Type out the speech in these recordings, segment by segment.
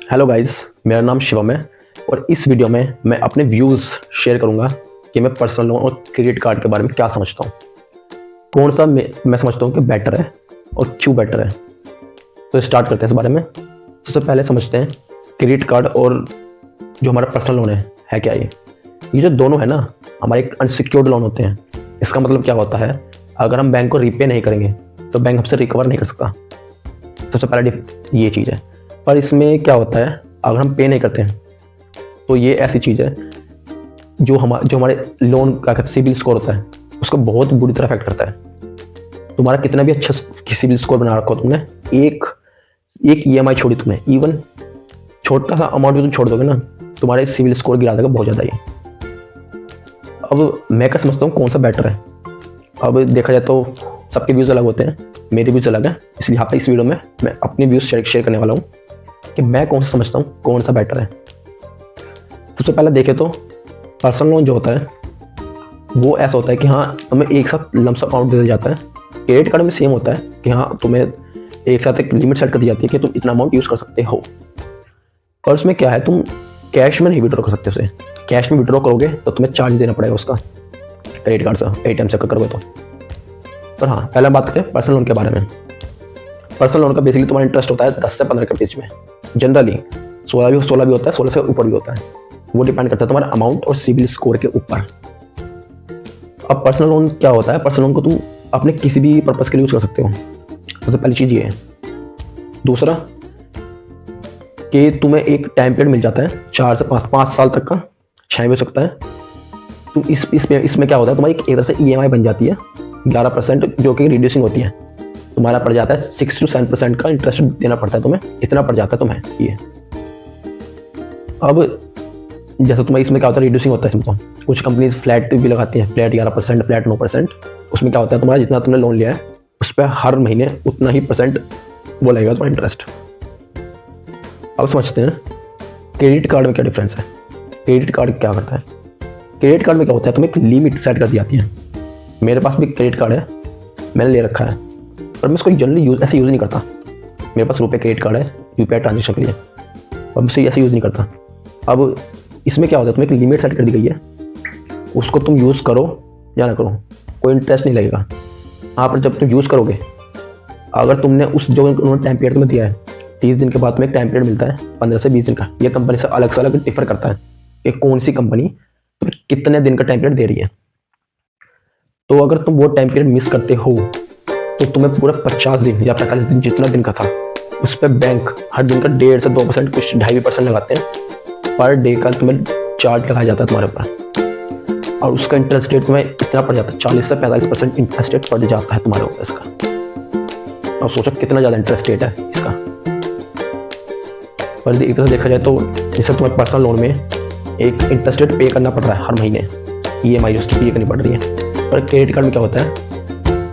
Hello guys, मेरा नाम शिवम है और इस वीडियो में मैं अपने व्यूज़ शेयर करूंगा कि मैं पर्सनल लोन और क्रेडिट कार्ड के बारे में क्या समझता हूँ। कौन सा मैं समझता हूँ कि बेटर है और क्यों बेटर है। तो स्टार्ट करते हैं इस बारे में। सबसे पहले समझते हैं क्रेडिट कार्ड और जो हमारा पर्सनल लोन है क्या ये जो दोनों है ना, हमारे एक अनसिक्योर्ड लोन होते हैं। इसका मतलब क्या होता है, अगर हम बैंक को रीपे नहीं करेंगे तो बैंक हमसे रिकवर नहीं कर सकता। सबसे पहला ये चीज़ है। पर इसमें क्या होता है, अगर हम पे नहीं करते हैं तो ये ऐसी चीज़ है जो हमारे लोन का सिबिल स्कोर होता है उसको बहुत बुरी तरह अफेक्ट करता है। तुम्हारा कितना भी अच्छा सिबिल स्कोर बना रखो तुमने, एक EMI छोड़ी तुमने, इवन छोटा सा अमाउंट भी तुम छोड़ दोगे ना, तुम्हारे सिबिल स्कोर गिरा देगा बहुत ज़्यादा ही। अब मैं क्या समझता हूँ कौन सा बेटर है। अब देखा जाए तो सबके व्यूज़ अलग होते हैं, मेरे व्यूज़ अलग हैं, इसलिए यहाँ पर इस वीडियो में मैं अपने व्यूज़ शेयर करने वाला हूँ कि मैं कौन सा समझता हूँ कौन सा बेटर है। सबसे पहले देखें तो पर्सनल लोन जो होता है वो ऐसा होता है कि हाँ तुम्हें एक साथ लमसम अमाउंट दे दिया जाता है। क्रेडिट कार्ड में सेम होता है कि हाँ तुम्हें एक साथ एक लिमिट सेट कर दी जाती है कि तुम इतना अमाउंट यूज़ कर सकते हो। और उसमें क्या है, तुम कैश में नहीं विड्रॉ कर सकते उसे। कैश में विड्रॉ करोगे तो तुम्हें चार्ज देना पड़ेगा उसका, क्रेडिट कार्ड से ATM से करोगे तो। पर हाँ, पहले बात करते हैं पर्सनल लोन के बारे में। पर्सनल लोन का बेसिकली तुम्हारा इंटरेस्ट होता है 10 से 15 के बीच में, जनरली 16 भी होता है, 16 से ऊपर भी होता है। वो डिपेंड करता है तुम्हारा अमाउंट और सिबिल स्कोर के ऊपर। अब पर्सनल लोन क्या होता है, पर्सनल लोन को तुम अपने किसी भी पर्पज़ के लिए यूज़ कर सकते हो। सबसे पहली चीज़ ये है। दूसरा कि तुम्हें एक टाइम पीरियड मिल जाता है 4 से 5 साल तक का, 6 भी हो सकता है। तुम इसमें क्या होता है, तुम्हारी एक तरह से EMI बन जाती है 11%, जो कि रिड्यूसिंग होती है। तुम्हारा पड़ जाता है 6 से 7% का इंटरेस्ट देना पड़ता है तुम्हें, इतना पड़ जाता है तुम्हें ये। अब जैसे तुम्हें इसमें क्या होता है, रिड्यूसिंग होता है। इसमें तो कुछ कंपनीज फ्लैट भी लगाती हैं, फ्लैट 11%, फ्लैट 9%। उसमें क्या होता है, तुम्हारा जितना तुमने लोन लिया है उस पर हर महीने उतना ही % वो लगेगा तुम्हारा इंटरेस्ट। अब समझते हैं क्रेडिट कार्ड में क्या डिफरेंस है। क्रेडिट कार्ड क्या करता है, क्रेडिट कार्ड में क्या होता है, तुम्हें एक लिमिट सेट कर दी जाती है। मेरे पास भी क्रेडिट कार्ड है, मैंने ले रखा है, पर मैं इसको जनरली ऐसे यूज़ नहीं करता। मेरे पास रुपए क्रेडिट कार्ड है UPI ट्रांजेक्शन के लिए, और मैं इसे ऐसे यूज़ नहीं करता। अब इसमें क्या होता है, तुम्हें एक लिमिट सेट कर दी गई है, उसको तुम यूज़ करो या ना करो, कोई इंटरेस्ट नहीं लगेगा। हाँ, पर जब तुम यूज़ करोगे, अगर तुमने उस जो उन्होंने टाइम पीरियड तुम्हें दिया है, 30 दिन के बाद तुम्हें एक टाइम पीरियड मिलता है 15 से 20 दिन का। यह कंपनी से अलग डिफर करता है कि कौन सी कंपनी तुम्हें कितने दिन का टाइम पीरियड दे रही है। तो अगर तुम वो टाइम पीरियड मिस करते हो तो तुम्हें पूरा 50 दिन या 45 दिन जितना दिन का था उस पर बैंक हर दिन का 1.5 से 2%, कुछ 2.5% लगाते हैं पर डे का। तुम्हें चार्ज लगाया जाता है तुम्हारे ऊपर, और उसका इंटरेस्ट रेट तुम्हें इतना पड़ जाता है, 40 से 45% इंटरेस्ट रेट पड़ जाता है तुम्हारे ऊपर इसका। अब सोचो कितना ज़्यादा इंटरेस्ट रेट है इसका। पर एक तरह देखा जाए तो जैसे तुम्हें पर्सनल लोन में एक इंटरेस्ट रेट पे करना पड़ रहा है हर महीने, EMI जो उसकी पे करनी पड़ रही है। पर क्रेडिट कार्ड में क्या होता है,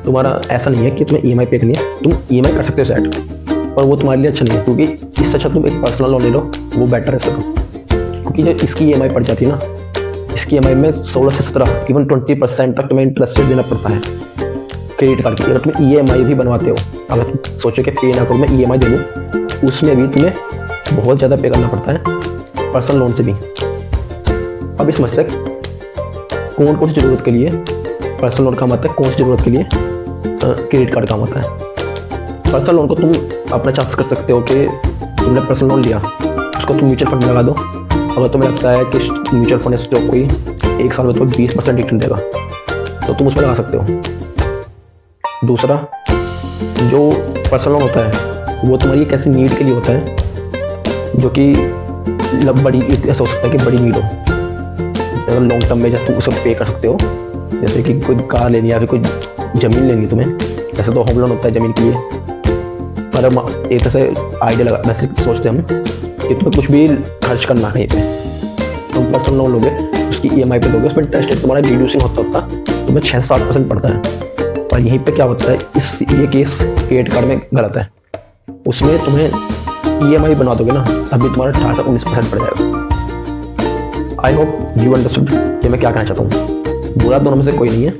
तुम्हारा ऐसा नहीं है कि तुम्हें EMI पे करनी है, तुम EMI कर सकते हो सेट, पर वो तुम्हारे लिए अच्छा नहीं है, क्योंकि इससे अच्छा तुम एक पर्सनल लोन ले लो, वो बेटर है इसका। क्योंकि जो इसकी EMI पड़ जाती है ना, इसकी EMI में 16 से 17 इवन 20% तक तुम्हें इंटरेस्ट रेट देना पड़ता है क्रेडिट कार्ड की। अगर तुम EMI भी बनवाते हो, अगर तुम सोचो कि पे ना करो मैं EMI दे दूँ, उसमें भी तुम्हें बहुत ज़्यादा पे करना पड़ता है पर्सनल लोन से भी। अब इस समझते हैं कौन सी ज़रूरत के लिए पर्सनल लोन काम आता है, कौन सी ज़रूरत के लिए क्रेडिट कार्ड काम आता है। पर्सनल लोन को तुम अपना चांस कर सकते हो कि तुमने पर्सनल लोन लिया, उसको तुम म्यूचुअल फंड में लगा दो। अगर तुम्हें लगता है कि म्यूचुअल फंड स्टॉक कोई 1 साल में तुम्हें 20% रिटर्न देगा तो तुम उस पर लगा सकते हो। दूसरा, जो पर्सनल लोन होता है वो तुम्हारी एक ऐसी नीड के लिए होता है जो कि बड़ी, ऐसा हो सकता है कि बड़ी नीड हो। अगर लॉन्ग टर्म में जब तुम उसे पे कर सकते हो, जैसे कि कोई कार लेनी है या फिर कोई ज़मीन लेनी है तुम्हें, वैसे तो होम लोन होता है ज़मीन के लिए, पर एक तरह से आइडिया लगा वैसे सोचते हम कि तुम्हें कुछ भी खर्च करना है कहीं पे, तुम पर्सनल लोन लोगे, उसकी EMI पे लोगे, उस पर इंटरेस्ट रेट तुम्हारा रिड्यूसिंग होता तुम्हें 6 से 7% पड़ता है। और यहीं पे क्या होता है, ये केस क्रेडिट कार्ड में गलत है। उसमें तुम्हें EMI बना दोगे ना, तभी तुम्हारा 18 से 19% पड़ जाएगा। आई होप यू अंडरस्टूड कि मैं क्या कहना चाहता हूँ। बुरा दोनों में से कोई नहीं है।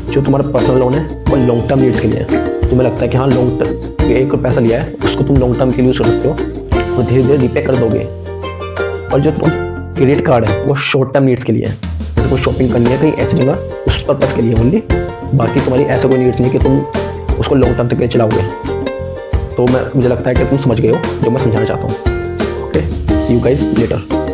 जो तुम्हारा पर्सनल लोन है वो लॉन्ग टर्म नीड्स के लिए है। तुम्हें लगता है कि हाँ लॉन्ग टर्म एक पैसा लिया है उसको तुम लॉन्ग टर्म के लिए यूज़ कर सकते हो, और धीरे धीरे रीपे कर दोगे। और जो तुम क्रेडिट कार्ड है वो शॉर्ट टर्म नीड्स के लिए है, जैसे कोई शॉपिंग करनी है कहीं ऐसी जगह, उस पर्पज़ के लिए ओनली। बाकी तुम्हारी ऐसा कोई नीड्स नहीं कि तुम उसको लॉन्ग टर्म तक के लिए चलाओगे। तो मुझे लगता है कि तुम समझ गए हो जो मैं समझाना चाहता हूँ। Okay, see you guys letter.